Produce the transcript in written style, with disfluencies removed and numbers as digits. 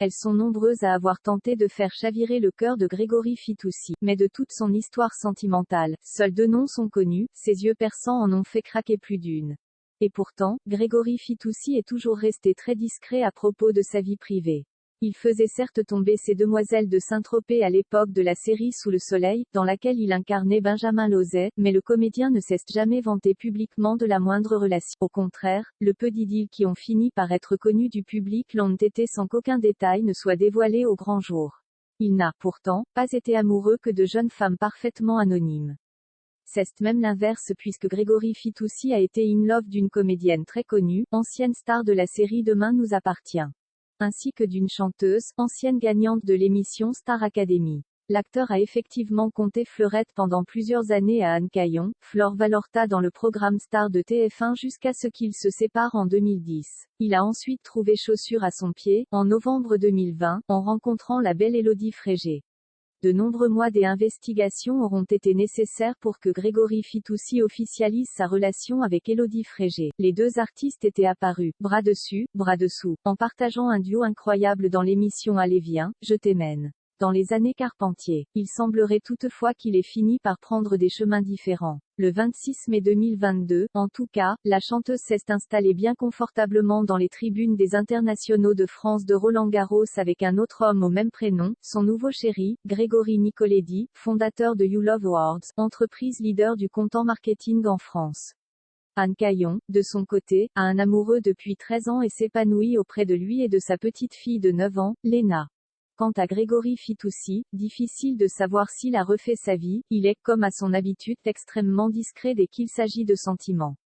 Elles sont nombreuses à avoir tenté de faire chavirer le cœur de Grégory Fitoussi, mais de toute son histoire sentimentale, seuls 2 noms sont connus, ses yeux perçants en ont fait craquer plus d'une. Et pourtant, Grégory Fitoussi est toujours resté très discret à propos de sa vie privée. Il faisait certes tomber ses demoiselles de Saint-Tropez à l'époque de la série Sous le soleil, dans laquelle il incarnait Benjamin Lauzet, mais le comédien ne s'est jamais vanté publiquement de la moindre relation. Au contraire, le peu d'idylles qui ont fini par être connus du public l'ont été sans qu'aucun détail ne soit dévoilé au grand jour. Il n'a, pourtant, pas été amoureux que de jeunes femmes parfaitement anonymes. C'est même l'inverse puisque Grégory Fitoussi a été in love d'une comédienne très connue, ancienne star de la série Demain nous appartient, ainsi que d'une chanteuse, ancienne gagnante de l'émission Star Academy. L'acteur a effectivement compté fleurette pendant plusieurs années à Anne Caillon, Flore Valorta dans le programme Star de TF1 jusqu'à ce qu'ils se séparent en 2010. Il a ensuite trouvé chaussure à son pied, en novembre 2020, en rencontrant la belle Élodie Frégé. De nombreux mois d'investigation auront été nécessaires pour que Grégory Fitoussi officialise sa relation avec Élodie Frégé. Les 2 artistes étaient apparus, bras dessus, bras dessous, en partageant un duo incroyable dans l'émission Allez viens, je t'aimène. Dans les années Carpentier, il semblerait toutefois qu'il ait fini par prendre des chemins différents. Le 26 mai 2022, en tout cas, la chanteuse s'est installée bien confortablement dans les tribunes des internationaux de France de Roland-Garros avec un autre homme au même prénom, son nouveau chéri, Grégory Nicoledi, fondateur de You Love Awards, entreprise leader du content marketing en France. Anne Caillon, de son côté, a un amoureux depuis 13 ans et s'épanouit auprès de lui et de sa petite fille de 9 ans, Léna. Quant à Grégory Fitoussi, difficile de savoir s'il a refait sa vie, il est, comme à son habitude, extrêmement discret dès qu'il s'agit de sentiments.